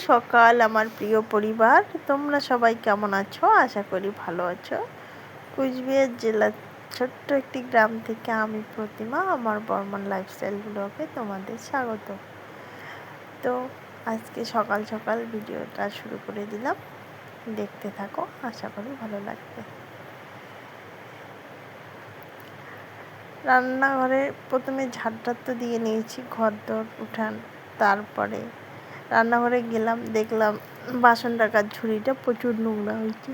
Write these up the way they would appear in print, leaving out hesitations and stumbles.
সকাল আমার প্রিয় পরিবার, তোমরা সবাই কেমন আছো? আশা করি ভালো আছো। কুচবিহার জেলার ছোট্ট একটি গ্রাম থেকে আমি প্রতিমা, আমার বর্মন লাইফস্টাইল ব্লগে তোমাদের স্বাগত। তো আজকে সকাল সকাল ভিডিওটা শুরু করে দিলাম, দেখতে থাকো, আশা করি ভালো লাগবে। রান্নাঘরে প্রথমে ঝাড়টা তো দিয়ে নিয়েছি, ঘরদোর উঠান, তারপরে রান্নাঘরে গেলাম, দেখলাম বাসন রাখার ঝুড়িটা প্রচুর নোংরা হয়েছে।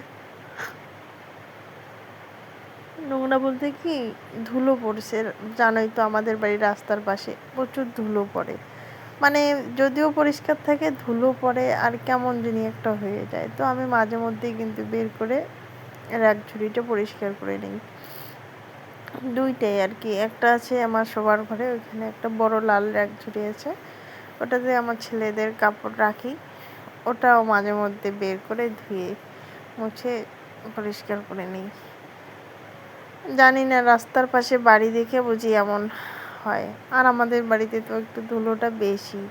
নোংরা বলতে কি, ধুলো পড়ছে, জানোই তো আমাদের বাড়ির রাস্তার পাশে প্রচুর ধুলো পড়ে, মানে যদিও পরিষ্কার থাকে ধুলো পড়ে আর কেমন জানি একটা হয়ে যায়। তো আমি মাঝে মধ্যেই কিন্তু বের করে রাখ ঝুড়িটা পরিষ্কার করে নিই, দুইটাই আর কি। একটা আছে আমার শোবার ঘরে, ওইখানে একটা বড় লাল রাখ ঝুড়ি আছে, ওটাতে আমার ছেলেদের কাপড় রাখি, ওটাও মাঝে মধ্যে বের করে ধুয়ে মুছে পরিষ্কার করে নিই। জানি না, রাস্তার পাশে বাড়ি দেখে বুঝি এমন হয়। আর আমাদের বাড়িতে তো একটু ধুলোটা বেশি,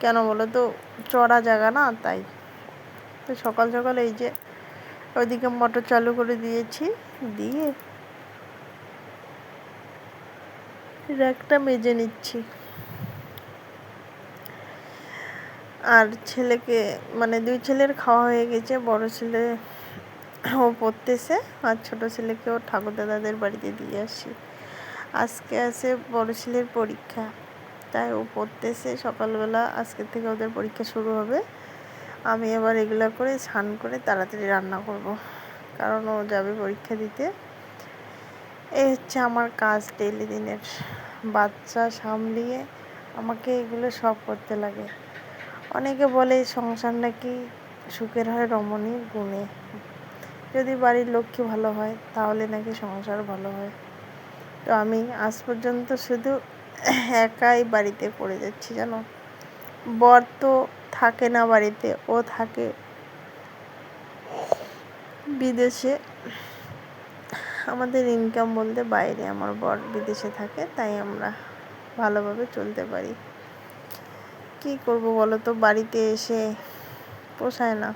কেন বলো তো, চড়া জায়গা না, তাই। তো সকাল সকাল এই যে ওইদিকে মোটর চালু করে দিয়েছি, দিয়ে র্যাকটা মেজে নিচ্ছি। আর ছেলেকে, মানে দুই ছেলের খাওয়া হয়ে গেছে, বড় ছেলে ও পড়তেছে, আর ছোট ছেলেকে ও ঠাকুর দাদাদের বাড়িতে দিয়ে আসি। আজকে আছে বড় ছেলের পরীক্ষা, তাই ও পড়তেছে সকালবেলা, আজকে থেকে ওদের পরীক্ষা শুরু হবে। আমি এবার এগুলো করে স্নান করে তাড়াতাড়ি রান্না করব, কারণ ও যাবে পরীক্ষা দিতে। এই হচ্ছে আমার কাজ ডেইলি দিনের। বাচ্চা সামলিয়ে আমাকে এগুলো সব করতে লাগে। অনেকে বলে সংসার নাকি সুখের হয় রমণীর গুণে, যদি বাড়ির লক্ষ্মী ভালো হয় তাহলে নাকি সংসার ভালো হয়। তো আমি আজ পর্যন্ত শুধু একাই বাড়িতে পড়ে যাচ্ছি, জানো। বর তো থাকে না বাড়িতে, ও থাকে বিদেশে। আমাদের ইনকাম বলতে বাইরে, আমার বর বিদেশে থাকে, তাই আমরা ভালোভাবে চলতে পারি। কি করব বলো তো, বাড়িতে এসে পোষায় না।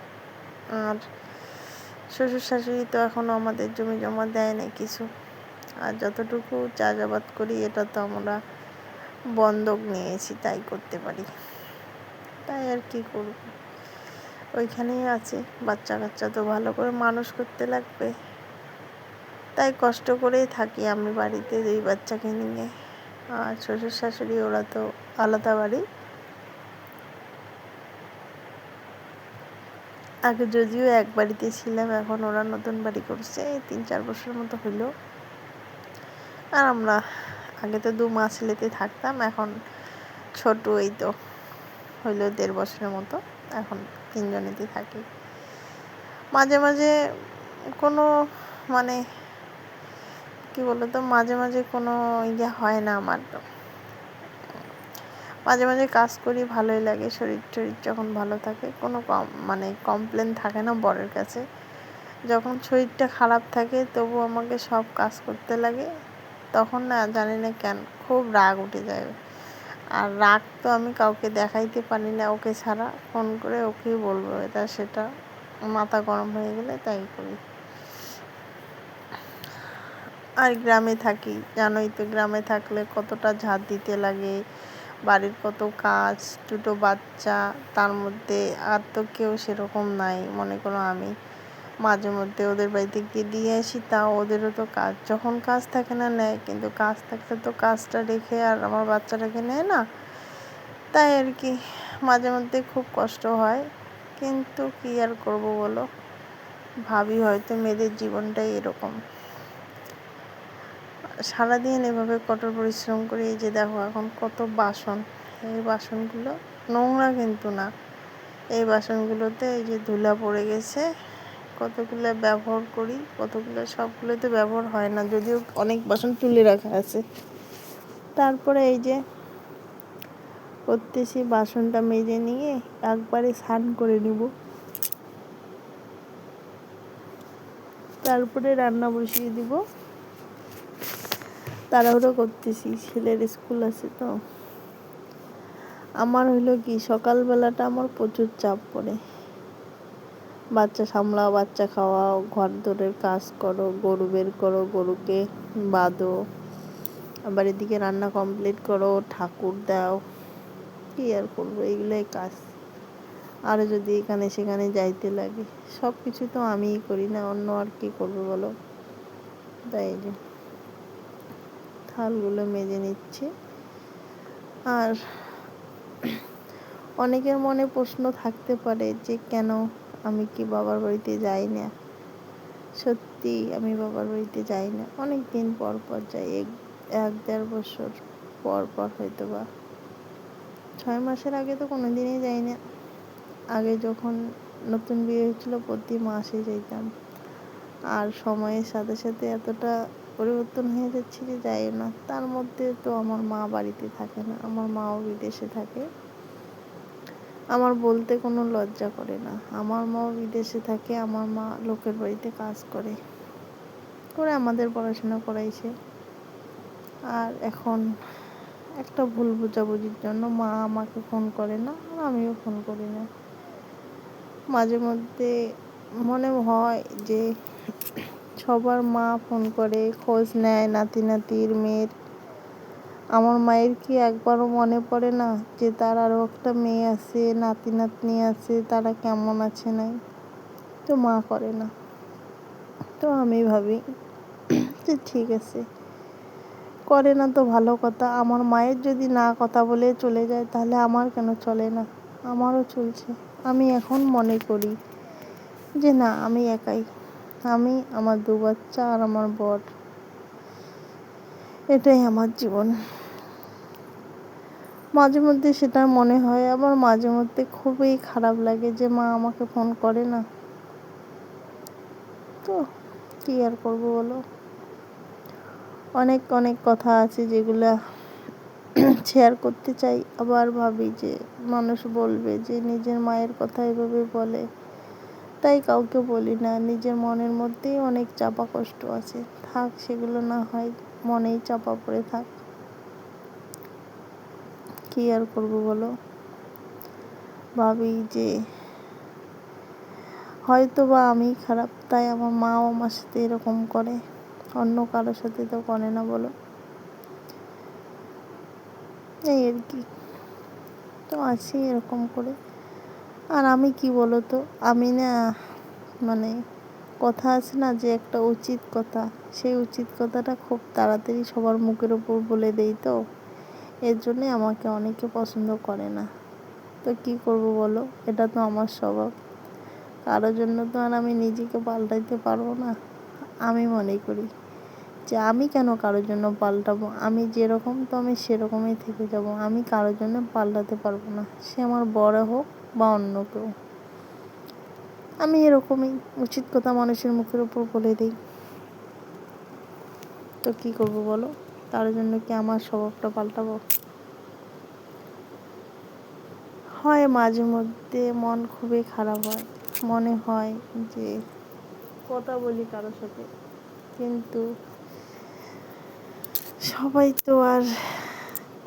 আর শ্বশুর শাশুড়ি তো এখনও আমাদের জমি জমা দেয় না কিছু, আর যতটুকু চাষাবাদ করি এটা তো আমরা বন্ধক নিয়েছি, তাই করতে পারি। তাই আর কি করব, ওইখানেই আছে। বাচ্চা কাচ্চা তো ভালো করে মানুষ করতে লাগবে, তাই কষ্ট করেই থাকি আমি বাড়িতে দুই বাচ্চাকে নিয়ে। আর শ্বশুর শাশুড়ি ওরা তো আলাদা বাড়ি। আগে যদিও এক বাড়িতে ছিলাম, এখন ওরা নতুন বাড়ি করছে, 3-4 বছর মতো হলো। আর আমরা আগে তো 2 মা ছেলেতে থাকতাম, এখন ছোট এই তো হইলো 1.5 বছরের মতো, এখন 3 জনেতে থাকি। মাঝে মাঝে কোনো, মানে কি বলতো, মাঝে মাঝে কোনো ইয়ে হয় না আমার। মাঝে মাঝে কাজ করি, ভালোই লাগে, শরীর টরীর যখন ভালো থাকে কোনো মানে কমপ্লেন থাকে না বরের কাছে। যখন শরীরটা খারাপ থাকে তবু আমাকে সব কাজ করতে লাগে, তখন না জানি না কেন খুব রাগ উঠে যায়। আর রাগ তো আমি কাউকে দেখাইতে পারি না, ওকে ছাড়া। ফোন করে ওকেই বলবো এটা সেটা, মাথা গরম হয়ে গেলে তাই করি। আর গ্রামে থাকি, জানোই তো, গ্রামে থাকলে কতটা ঝাড় দিতে লাগে, বাড়ির কত কাজ, 2টো বাচ্চা, তার মধ্যে আর তো কেউ সেরকম নাই। মনে করো আমি মাঝে মধ্যে ওদের বাড়িতে গিয়ে দিয়ে আসি, তাও ওদেরও তো কাজ, যখন কাজ থাকে না নেয়, কিন্তু কাজ থাকলে তো কাজটা রেখে আর আমার বাচ্চাটাকে নেয় না, তাই আর কি মাঝে মধ্যে খুব কষ্ট হয়। কিন্তু কি আর করব বলো, ভাবি হয়তো মেয়েদের জীবনটাই এরকম। সারাদিন এভাবে কঠোর পরিশ্রম করে, এই যে দেখো এখন কত বাসন, এই বাসনগুলো নোংরা কিন্তু না, এই বাসনগুলোতে এই যে ধুলা পড়ে গেছে, কতগুলো ব্যবহার করি, কতগুলো, সবগুলোতে ব্যবহার হয় না, যদিও অনেক বাসন তুলে রাখা আছে। তারপরে এই যে করতেছি, বাসনটা মেজে নিয়ে একবারে স্নান করে নিব, তারপরে রান্না বসিয়ে দিব। তাড়াহুড়ো করতেছি, ছেলের স্কুল আছে তো। আমার হইলো কি, সকালবেলাটা আমার প্রচুর চাপ পড়ে। বাচ্চা সামলাও, বাচ্চা খাওয়াও, ঘর দোরের কাজ করো, গরু বের করো, গরুকে বাঁধো, আবার এদিকে রান্না কমপ্লিট করো, ঠাকুর দাও, কি আর করবো, এইগুলোই কাজ। আর যদি এখানে সেখানে যাইতে লাগে, সব কিছু তো আমিই করি না, অন্য আর কি করবো বলো। তাই যে থালগুলো মেজে নিচ্ছি। আর অনেকের মনে প্রশ্ন থাকতে পারে যে কেন আমি কি বাবার বাড়িতে যাই না। সত্যি আমি বাবার বাড়িতে যাই না, অনেক দিন পর পর যাই, 1-1.5 বছর পর পর, হয়তো বা 6 মাসের আগে তো কোনো দিনই যাই না। আগে যখন নতুন বিয়ে হয়েছিল প্রতি মাসে যেতাম, আর সময়ের সাথে সাথে এতটা পরিবর্তন হয়ে যাচ্ছে যে যাই না। তার মধ্যে তো আমার মা বাড়িতে থাকে না, আমার মাও বিদেশে থাকে। আমার বলতে কোনো লজ্জা করে না, আমার মাও বিদেশে থাকে, আমার মা লোকের বাড়িতে কাজ করে আমাদের পড়াশোনা করাইছে। আর এখন একটা ভুল বোঝাবুঝির জন্য মা আমাকে ফোন করে না, আর আমিও ফোন করি না। মাঝে মধ্যে মনে হয় যে সবার মা ফোন করে, খোঁজ নেয় নাতি নাতির মেয়ের। আমার মায়ের কি একবারও মনে পড়ে না যে তার আরও একটা মেয়ে আছে, নাতি নাতনি আছে, তারা কেমন আছে নাই? তো মা করে না। তো আমি ভাবি যে ঠিক আছে, করে না তো ভালো কথা। আমার মায়ের যদি না কথা বলে চলে যায়, তাহলে আমার কেন চলে না? আমারও চলছে। আমি এখন মনে করি যে না, আমি একাই, আমি, আমার 2 বাচ্চা আর আমার বর, এটাই আমার জীবন। মাঝে মধ্যে সেটা মনে হয়, আবার মাঝে মধ্যে খুবই খারাপ লাগে যে মা আমাকে ফোন করে না। তো কী আর করবো বলো। অনেক অনেক কথা আছে যেগুলা শেয়ার করতে চাই, আবার ভাবি যে মানুষ বলবে যে নিজের মায়ের কথা এভাবে বলে, তাই কাউকে বলি না। নিজের মনের মধ্যেই অনেক চাপা কষ্ট আছে, থাক, সেগুলো না হয় মনেই চাপা পড়ে থাক। কী আর করবো বলো। ভাবি যে হয়তো বা আমি খারাপ, তাই আমার মাও আমার সাথে এরকম করে, অন্য কারোর সাথে তো করে না বলো। এই আর কি, তো আছি এরকম করে। আর আমি কি বলো তো, আমি না, মানে কথা আছে না যে একটা উচিত কথা, সেই উচিত কথাটা খুব তাড়াতাড়ি সবার মুখের ওপর বলে দেই। তো এর জন্যে আমাকে অনেকে পছন্দ করে না। তো কি করব বলো, এটা তো আমার স্বভাব। কারোর জন্য তো আর আমি নিজেকে পাল্টাইতে পারবো না। আমি মনে করি যে আমি কেন কারোর জন্য পাল্টাবো, আমি যেরকম তো আমি সেরকমই থেকে যাব। আমি কারোর জন্য পাল্টাতে পারবো না, সে আমার বড় হোক বা অন্য কেউ। আমি এরকমই, উচিত কথা মানুষের মুখের উপর বলে দিই। তো কী করবো বলো, তার জন্য কি আমার স্বভাবটা পাল্টাবো? হয় মাঝে মধ্যে মন খুবই খারাপ হয়, মনে হয় যে কথা বলি কারোর সাথে, কিন্তু সবাই তো আর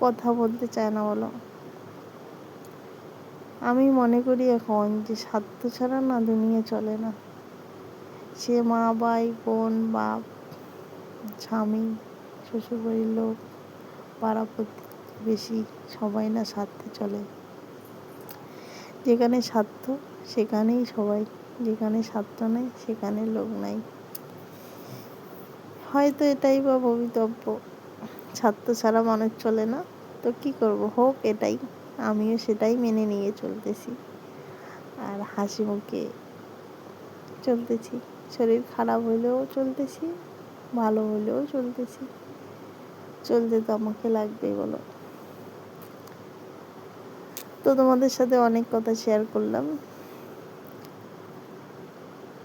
কথা বলতে চায় না বলো। আমি মনে করি এখন যে স্বার্থ ছাড়া না দুনিয়া চলে না। সে মা, ভাই, বোন, বাপ, স্বামী, শ্বশুরবাড়ির লোক, পাড়া প্রতিবেশী, সবাই না স্বার্থে চলে। যেখানে স্বার্থ সেখানেই সবাই, যেখানে স্বার্থ নেই সেখানে লোক নাই। হয়তো এটাই বা ভবিতব্য, স্বার্থ ছাড়া মানুষ চলে না। তো কি করব, হোক এটাই, আমিও সেটাই মেনে নিয়ে চলতেছি, আর হাসি মুখে চলতেছি। শরীর খারাপ হইলেও চলতেছি, ভালো হইলেও চলতেছি, চলতে তো আমাকে লাগবেই বলো। তো তোমাদের সাথে অনেক কথা শেয়ার করলাম।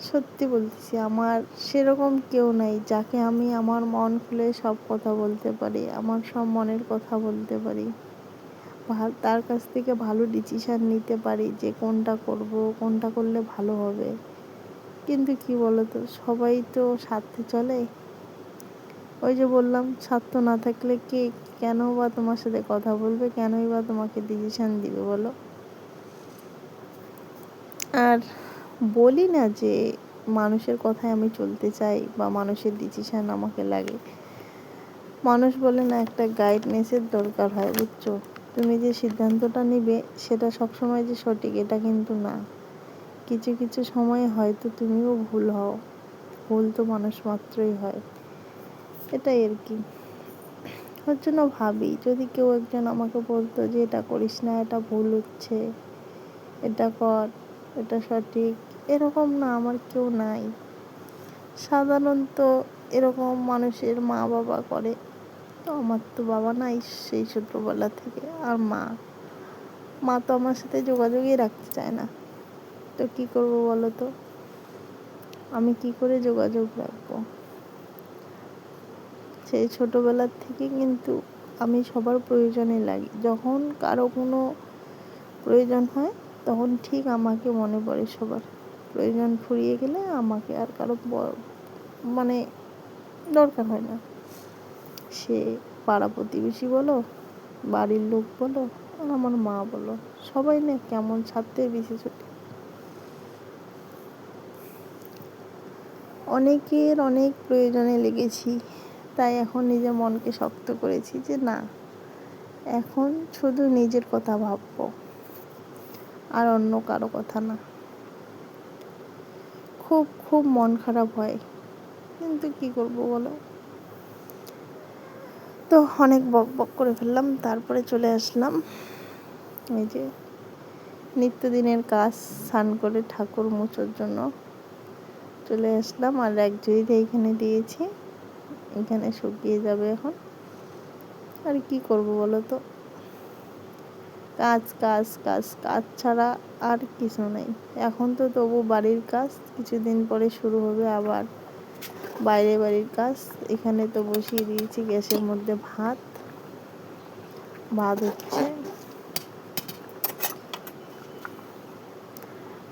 সত্যি বলতেছি, আমার সেরকম কেউ নাই যাকে আমি আমার মন খুলে সব কথা বলতে পারি, আমার সব মনের কথা বলতে পারি, তার কাছ থেকে ভালো ডিসিশান নিতে পারি যে কোনটা করব, কোনটা করলে ভালো হবে। কিন্তু কি বলতো, সবাই তো স্বার্থে চলে। ওই যে বললাম, স্বার্থ না থাকলে কে কেন বা তোমার সাথে কথা বলবে, কেনই বা তোমাকে ডিসিশান দিবে বলো? আর বলি না যে মানুষের কথায় আমি চলতে চাই বা মানুষের ডিসিশান আমাকে লাগে। মানুষ বলে না, একটা গাইডনেসের দরকার হয়, বুঝছো? তুমি যে সিদ্ধান্তটা নিবে সেটা সবসময় যে সঠিক এটা কিন্তু না। কিছু কিছু সময় হয়তো তুমিও ভুল হও, ভুল তো মানুষ মাত্রই হয়, এটাই আর কি। ওর জন্য ভাবি, যদি কেউ একজন আমাকে বলতো যে এটা করিস না, এটা ভুল হচ্ছে, এটা কর, এটা সঠিক, এরকম না আমার কেউ নাই। সাধারণত এরকম মানুষের মা বাবা করে, তো আমার তো বাবা নাই সেই ছোটোবেলা থেকে। আর মা মা তো আমার সাথে যোগাযোগই রাখতে চায় না, তো কী করবো বলো তো? আমি কি করে যোগাযোগ রাখবো? সেই ছোটোবেলার থেকে কিন্তু আমি সবার প্রয়োজনে লাগি। যখন কারো কোনো প্রয়োজন হয় তখন ঠিক আমাকে মনে পড়ে সবার। প্রয়োজন ফুরিয়ে গেলে আমাকে আর কারো মানে দরকার হয় না। সে পাড়া প্রতিবেশী বলো, বাড়ির লোক বলো, আর আমার মা বলো, সবাই না কেমন স্বার্থের বেশি ছুটে। অনেকের অনেক প্রয়োজনে লেগেছি, তাই এখন নিজের মনকে শক্ত করেছি যে না, এখন শুধু নিজের কথা ভাববো আর অন্য কারো কথা না। খুব খুব মন খারাপ হয়, কিন্তু কি করবো বলো? তো অনেক বক বক করে ফেললাম, তারপরে চলে আসলাম এই যে নিত্যদিনের কাজ, স্নান করে ঠাকুর মোছার জন্য চলে আসলাম। আর এক ঝুড়িতে এইখানে দিয়েছি, এখানে শুকিয়ে যাবে এখন। আর কি করব বলো তো? কাজ কাজ কাজ কাজ ছাড়া আর কিছু নেই। এখন তো তবু বাড়ির কাজ, কিছুদিন পরে শুরু হবে আবার বাইরে বাড়ির কাজ। এখানে তো বসিয়ে দিয়েছি গ্যাসের মধ্যে ভাত হচ্ছে,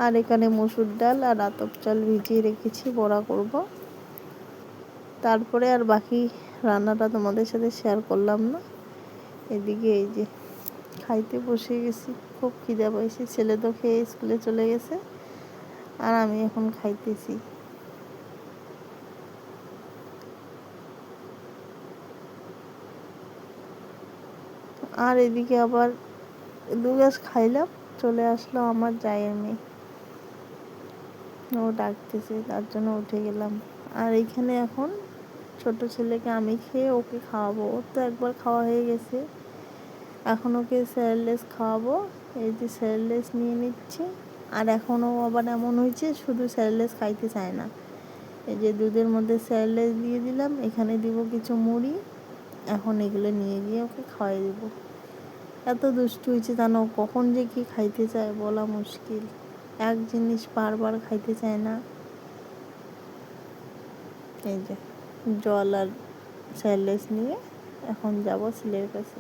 আর এখানে মসুর ডাল আর আতপ চাল ভিজিয়ে রেখেছি, বড়া করব। তারপরে আর বাকি রান্নাটা তোমাদের সাথে শেয়ার করলাম না। এদিকে এই যে খাইতে বসে গেছি, খুব খিদে পাইছে। ছেলে তো খেয়ে স্কুলে চলে গেছে, আর আমি এখন খাইতেছি। আর এদিকে আবার দু গ্লাস খাইলাম, চলে আসলো আমার জায়ের মেয়ে, ও ডাকতেছে, তার জন্য উঠে গেলাম। আর এইখানে এখন ছোট ছেলেকে আমি খেয়ে ওকে খাওয়াবো। ওর তো একবার খাওয়া হয়ে গেছে, এখন ওকে স্যারেলেস খাওয়াবো। এই যে স্যারেলেস নিয়ে নিচ্ছি। আর এখনও আবার এমন হয়েছে, শুধু স্যারেলেস খাইতে চায় না। এই যে দুধের মধ্যে স্যারেলেস দিয়ে দিলাম, এখানে দিব কিছু মুড়ি, এখন এগুলো নিয়ে গিয়ে ওকে খাওয়াই দেবো। এত দুষ্টু হয়েছে জানো, কখন যে কি খাইতে চায় বলা মুশকিল। এক জিনিস বারবার খাইতে চায় না। এই যে জল আর স্যারেলেস নিয়ে এখন যাব ছেলের কাছে।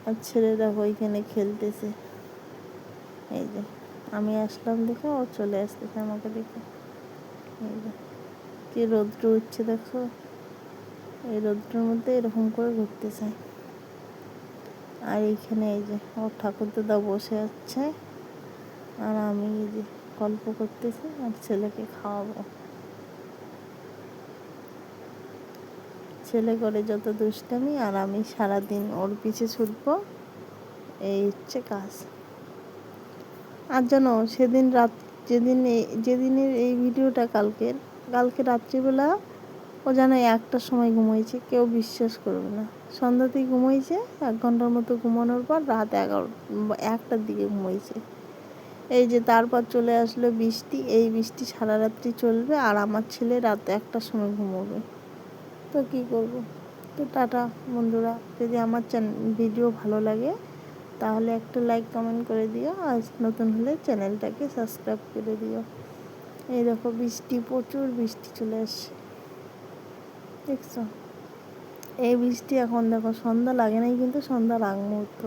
আর ছেলে দেখো ওইখানে খেলতেছে। এই যে আমি আসলাম দেখে ও চলে আসতেছে আমাকে দেখে। এই যে কি রৌদ্র উঠছে দেখো, এই রৌদ্রের মধ্যে এরকম করে ঘুরতে চায়। আর এইখানে এই যে ওর ঠাকুরদাদা বসে আছে, আর আমি এই যে গল্প করতেছি আর ছেলেকে খাওয়াবো। ছেলে করে যত দুষ্টামি, আর আমি সারাদিন ওর পিছে ছুটবো, এই হচ্ছে কাজ। আর জানো সেদিন যেদিনের এই ভিডিওটা কালকে রাত্রিবেলা ও যেন 1টার সময় ঘুমোইছে, কেউ বিশ্বাস করবে না। সন্ধ্যাতেই ঘুমোইছে, 1 ঘন্টার মতো ঘুমানোর পর রাত 1টার দিকে ঘুমোইছে। এই যে তারপর চলে আসলো বৃষ্টি, এই বৃষ্টি সারা রাত্রি চলবে, আর আমার ছেলে রাত 1টার সময় ঘুমোবে। তো কী করব? তো টাটা বন্ধুরা, যদি আমার ভিডিও ভালো লাগে তাহলে একটা লাইক কমেন্ট করে দিও, আর নতুন হলে চ্যানেলটাকে সাবস্ক্রাইব করে দিও। এই দেখো বৃষ্টি, প্রচুর বৃষ্টি চলে আসছে, দেখছো? এই বৃষ্টি এখন দেখো সন্ধ্যা লাগে নাই, কিন্তু সন্ধ্যার আগ মুহূর্ত।